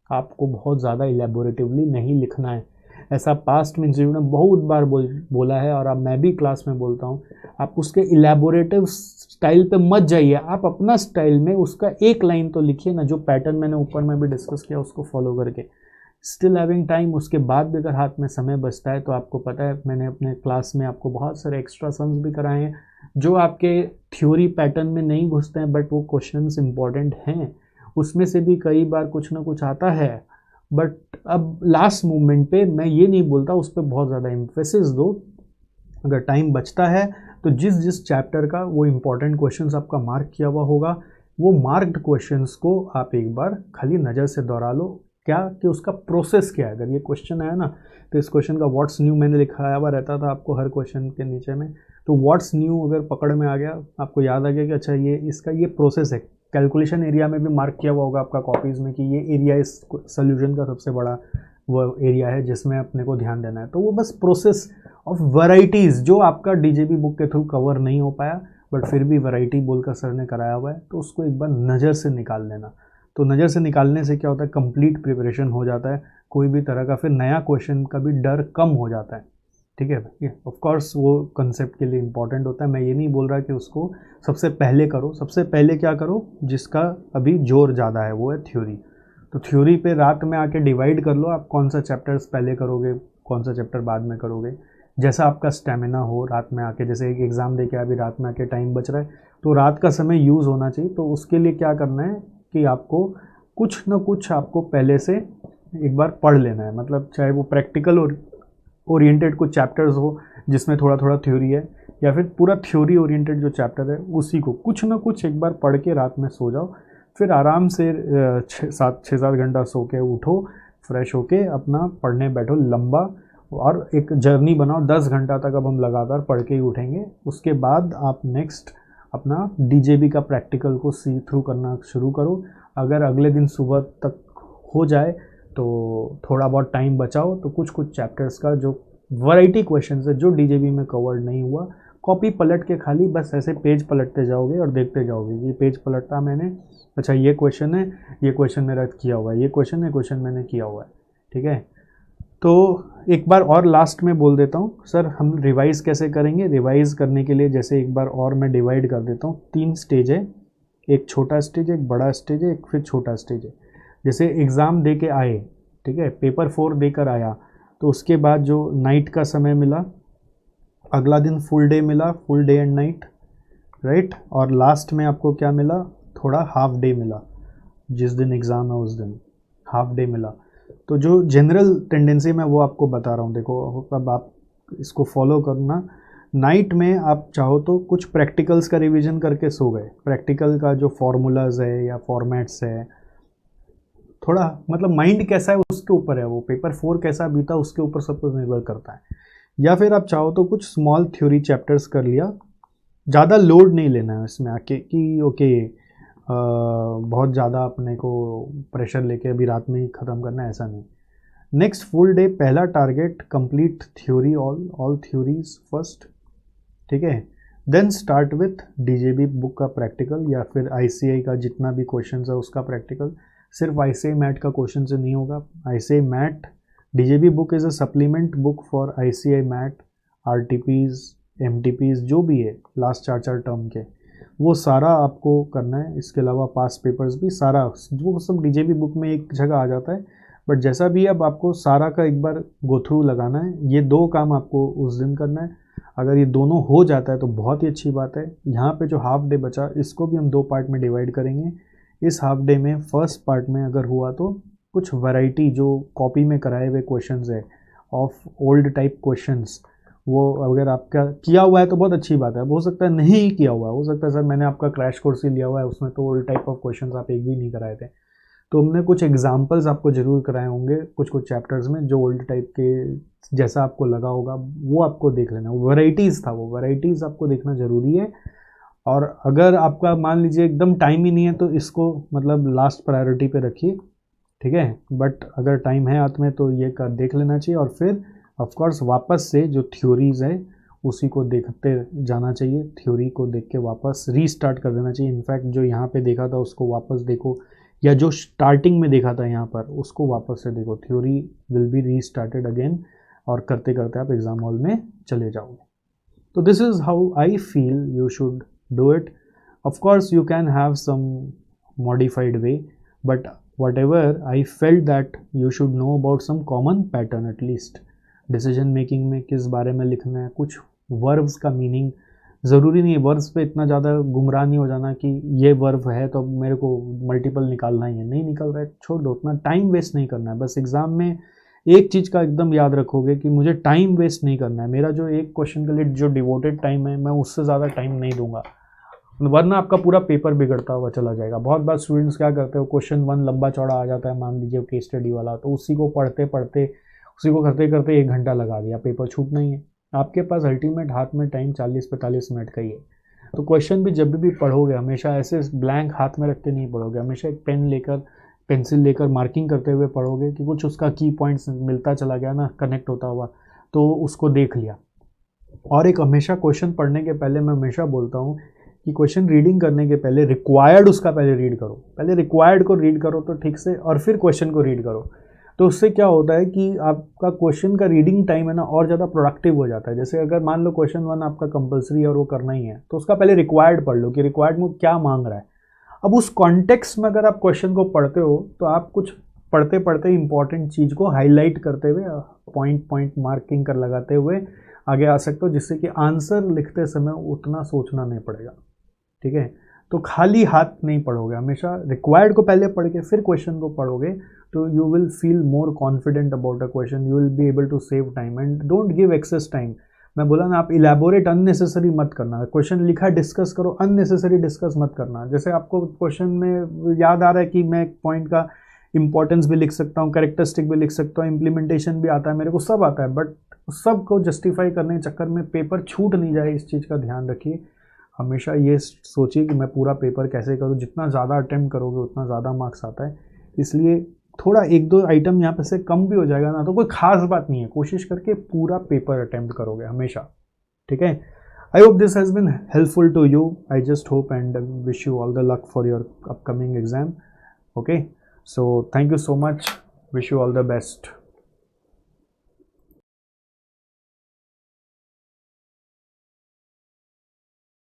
आपको बहुत ज़्यादा इलेबोरेटिवली नहीं लिखना है। ऐसा पास्ट में इंस्टीट्यूट ने बहुत बार बोला है, और अब मैं भी क्लास में बोलता हूँ, आप उसके इलेबोरेटिव स्टाइल पे मत जाइए, आप अपना स्टाइल में उसका एक लाइन तो लिखिए ना, जो पैटर्न मैंने ऊपर में भी डिस्कस किया उसको फॉलो करके। स्टिल हैविंग टाइम, उसके बाद भी अगर हाथ में समय बचता है तो आपको पता है मैंने अपने क्लास में आपको बहुत सारे एक्स्ट्रा सम्स भी कराए हैं जो आपके थ्योरी पैटर्न में नहीं घुसते हैं, बट वो क्वेश्चंस इंपॉर्टेंट हैं, उसमें से भी कई बार कुछ ना कुछ आता है, बट अब लास्ट मोमेंट पे मैं ये नहीं बोलता उस पर बहुत ज़्यादा एम्फेसिस दो। अगर टाइम बचता है तो जिस जिस चैप्टर का वो इम्पॉर्टेंट क्वेश्चंस आपका मार्क किया हुआ होगा, वो मार्क्ड क्वेश्चंस को आप एक बार खाली नज़र से दोहरा लो, क्या कि उसका प्रोसेस क्या है। अगर ये क्वेश्चन आया ना तो इस क्वेश्चन का व्हाट्स न्यू मैंने लिखा हुआ रहता था आपको हर क्वेश्चन के नीचे में, तो व्हाट्स न्यू अगर पकड़ में आ गया, आपको याद आ गया कि अच्छा ये इसका ये प्रोसेस है। कैलकुलेशन एरिया में भी मार्क किया हुआ होगा आपका कॉपीज़ में कि ये एरिया इस सोल्यूशन का सबसे बड़ा वो एरिया है जिसमें अपने को ध्यान देना है। तो वो बस प्रोसेस ऑफ वैराइटीज़ जो आपका डीजेबी बुक के थ्रू कवर नहीं हो पाया, बट फिर भी वैरायटी बोलकर सर ने कराया हुआ है, तो उसको एक बार नज़र से निकाल लेना। तो नज़र से निकालने से क्या होता है, कंप्लीट प्रिपरेशन हो जाता है, कोई भी तरह का फिर नया क्वेश्चन का भी डर कम हो जाता है। ठीक है, ये ऑफ कोर्स वो कंसेप्ट के लिए इम्पॉर्टेंट होता है। मैं ये नहीं बोल रहा कि उसको सबसे पहले करो, सबसे पहले क्या करो जिसका अभी जोर ज़्यादा है वो है थ्योरी। तो थ्योरी पे रात में आके डिवाइड कर लो, आप कौन सा चैप्टर्स पहले करोगे, कौन सा चैप्टर बाद में करोगे, जैसा आपका स्टेमिना हो। रात में आके जैसे एक एग्ज़ाम दे के अभी रात में आके टाइम बच रहा है तो रात का समय यूज़ होना चाहिए। तो उसके लिए क्या करना है कि आपको कुछ ना कुछ आपको पहले से एक बार पढ़ लेना है, मतलब चाहे वो प्रैक्टिकल ओरिएंटेड कुछ चैप्टर्स हो जिसमें थोड़ा थोड़ा थ्योरी है, या फिर पूरा थ्योरी ओरिएंटेड जो चैप्टर है उसी को कुछ ना कुछ एक बार पढ़ के रात में सो जाओ। फिर आराम से 6-7 घंटा सो के उठो, फ्रेश होके अपना पढ़ने बैठो लंबा, और एक जर्नी बनाओ 10 घंटा तक अब हम लगातार पढ़ के ही उठेंगे। उसके बाद आप नेक्स्ट अपना डीजेबी का प्रैक्टिकल को सी थ्रू करना शुरू करो। अगर अगले दिन सुबह तक हो जाए तो थोड़ा बहुत टाइम बचाओ, तो कुछ कुछ चैप्टर्स का जो वैरायटी क्वेश्चन है जो डीजेबी में कवर्ड नहीं हुआ, कॉपी पलट के खाली बस ऐसे पेज पलटते जाओगे और देखते जाओगे ये पेज पलटता मैंने, अच्छा ये क्वेश्चन है, ये क्वेश्चन मेरा किया हुआ है, ये क्वेश्चन मैंने किया हुआ है। ठीक है, तो एक बार और लास्ट में बोल देता हूँ सर हम रिवाइज़ कैसे करेंगे। रिवाइज़ करने के लिए जैसे एक बार और मैं डिवाइड कर देता हूँ, 3 स्टेज है, एक छोटा स्टेज है, एक बड़ा स्टेज है, एक फिर छोटा स्टेज है। जैसे एग्ज़ाम दे के आए, ठीक है, पेपर 4 देकर आया, तो उसके बाद जो नाइट का समय मिला, अगला दिन फुल डे मिला, full day and night, right, और लास्ट में आपको क्या मिला, थोड़ा हाफ डे मिला, जिस दिन एग्ज़ाम है उस दिन हाफ डे मिला। तो जो जनरल टेंडेंसी मैं वो आपको बता रहा हूँ, देखो अब आप इसको फॉलो करना। नाइट में आप चाहो तो कुछ प्रैक्टिकल्स का रिवीजन करके सो गए, प्रैक्टिकल का जो फॉर्मूलाज है या फॉर्मेट्स है, थोड़ा मतलब माइंड कैसा है उसके ऊपर है, वो पेपर 4 कैसा बीता उसके ऊपर सब कुछ निर्भर करता है। या फिर आप चाहो तो कुछ स्मॉल थ्योरी चैप्टर्स कर लिया, ज़्यादा लोड नहीं लेना है इसमें आके कि ओके बहुत ज़्यादा अपने को प्रेशर लेके अभी रात में ही ख़त्म करना है, ऐसा नहीं। नेक्स्ट फुल डे पहला target complete theory, all theories first, ठीक है। Then start with DJB book का प्रैक्टिकल या फिर आईसीआई का जितना भी क्वेश्चंस है उसका प्रैक्टिकल। सिर्फ आईसीआई मैट का क्वेश्चन से नहीं होगा, ICI mat DJB book is a supplement book for ICI mat, RTPs, MTPs जो भी है लास्ट 4 टर्म के, वो सारा आपको करना है। इसके अलावा पास पेपर्स भी सारा वो सब डीजेबी बुक में एक जगह आ जाता है, बट जैसा भी अब आपको सारा का एक बार गो थ्रू लगाना है। ये 2 काम आपको उस दिन करना है। अगर ये दोनों हो जाता है तो बहुत ही अच्छी बात है। यहाँ पे जो हाफ डे बचा इसको भी हम 2 पार्ट में डिवाइड करेंगे। इस हाफ डे में फर्स्ट पार्ट में अगर हुआ तो कुछ वैरायटी जो कॉपी में कराए हुए क्वेश्चंस है ऑफ ओल्ड टाइप क्वेश्चंस, वो अगर आपका किया हुआ है तो बहुत अच्छी बात है। हो सकता है नहीं किया हुआ है, हो सकता है सर मैंने आपका क्रैश कोर्स ही लिया हुआ है उसमें तो ओल्ड टाइप ऑफ क्वेश्चंस आप एक भी नहीं कराए थे, तो हमने कुछ एग्जांपल्स आपको ज़रूर कराए होंगे कुछ कुछ चैप्टर्स में जो ओल्ड टाइप के जैसा आपको लगा होगा वो आपको देख लेना। वैराइटीज़ था, वो वैराइटीज़ आपको देखना ज़रूरी है। और अगर आपका मान लीजिए एकदम टाइम ही नहीं है तो इसको मतलब लास्ट प्रायोरिटी पे रखिए, ठीक है। बट अगर टाइम है हाथ में तो ये कर देख लेना चाहिए, और फिर ऑफ कोर्स वापस से जो थ्योरीज़ है उसी को देखते जाना चाहिए। थ्योरी को देख के वापस रीस्टार्ट कर देना चाहिए। इनफैक्ट जो यहाँ पे देखा था उसको वापस देखो, या जो स्टार्टिंग में देखा था यहाँ पर उसको वापस से देखो। Theory will be restarted again, और करते करते आप एग्ज़ाम हॉल में चले जाओगे। तो this is how I feel you should do it. Of course you can have some modified way, but whatever I felt that you should know about some common pattern at least। Decision making में किस बारे में लिखना है, कुछ verbs का meaning ज़रूरी नहीं है वर्ब्स पे इतना ज़्यादा गुमराह नहीं हो जाना कि ये वर्ब है तो अब मेरे को मल्टीपल निकालना ही है, नहीं निकल रहा है छोड़ दो, उतना टाइम वेस्ट नहीं करना है। बस एग्ज़ाम में एक चीज़ का एकदम याद रखोगे कि मुझे टाइम वेस्ट नहीं करना है, मेरा जो एक क्वेश्चन के लिए जो डिवोटेड टाइम है मैं उससे ज़्यादा टाइम नहीं दूंगा, वरना आपका पूरा पेपर बिगड़ता हुआ चला जाएगा। बहुत बार स्टूडेंट्स क्या करते हो, क्वेश्चन 1 लंबा चौड़ा आ जाता है, मान लीजिए केस स्टडी वाला, तो उसी को पढ़ते पढ़ते उसी को करते करते 1 घंटा लगा दिया, पेपर छूटना ही है। आपके पास अल्टीमेट हाथ में टाइम 40-45 मिनट का ही है। तो क्वेश्चन भी जब भी पढ़ोगे हमेशा ऐसे ब्लैंक हाथ में रख के नहीं पढ़ोगे, हमेशा एक पेन लेकर पेंसिल लेकर मार्किंग करते हुए पढ़ोगे कि कुछ उसका की पॉइंट्स मिलता चला गया ना, कनेक्ट होता हुआ, तो उसको देख लिया। और एक हमेशा क्वेश्चन पढ़ने के पहले मैं हमेशा बोलता हूँ कि क्वेश्चन रीडिंग करने के पहले रिक्वायर्ड उसका पहले रीड करो, पहले रिक्वायर्ड को रीड करो तो ठीक से, और फिर क्वेश्चन को रीड करो। तो उससे क्या होता है कि आपका क्वेश्चन का रीडिंग टाइम है ना और ज़्यादा प्रोडक्टिव हो जाता है। जैसे अगर मान लो क्वेश्चन 1 आपका कंपलसरी है और वो करना ही है, तो उसका पहले रिक्वायर्ड पढ़ लो कि रिक्वायर्ड में क्या मांग रहा है। अब उस कॉन्टेक्स्ट में अगर आप क्वेश्चन को पढ़ते हो तो आप कुछ पढ़ते पढ़ते इंपॉर्टेंट चीज़ को हाईलाइट करते हुए पॉइंट पॉइंट मार्किंग कर लगाते हुए आगे आ सकते हो, जिससे कि आंसर लिखते समय उतना सोचना नहीं पड़ेगा। ठीक है, तो खाली हाथ नहीं पढ़ोगे, हमेशा रिक्वायर्ड को पहले पढ़ के फिर क्वेश्चन को पढ़ोगे तो you will feel more confident about a question, you will be able to save time and don't give excess time. मैं बोला ना, आप इलेबोरेट अननेसेसरी मत करना, क्वेश्चन लिखा डिस्कस करो, अननेसेसरी डिस्कस मत करना। जैसे आपको क्वेश्चन में याद आ रहा है कि मैं एक पॉइंट का इंपॉर्टेंस भी लिख सकता हूँ, कैरेक्टरिस्टिक भी लिख सकता हूँ, इम्प्लीमेंटेशन भी आता है, मेरे को सब आता है, बट सब को जस्टिफाई करने के चक्कर में पेपर छूट नहीं जाए, इस चीज़ का ध्यान रखिए। हमेशा ये सोचिए कि मैं पूरा पेपर कैसे करूँ, जितना ज़्यादा अटेम्प्ट करोगे उतना ज़्यादा मार्क्स आता है। इसलिए थोड़ा 1-2 आइटम यहाँ पे से कम भी हो जाएगा ना तो कोई खास बात नहीं है, कोशिश करके पूरा पेपर अटेम्प्ट करोगे हमेशा। ठीक है, I hope this has been helpful to you, I just hope and wish you all the luck for your upcoming exam. Okay, so thank you so much, wish you all the best.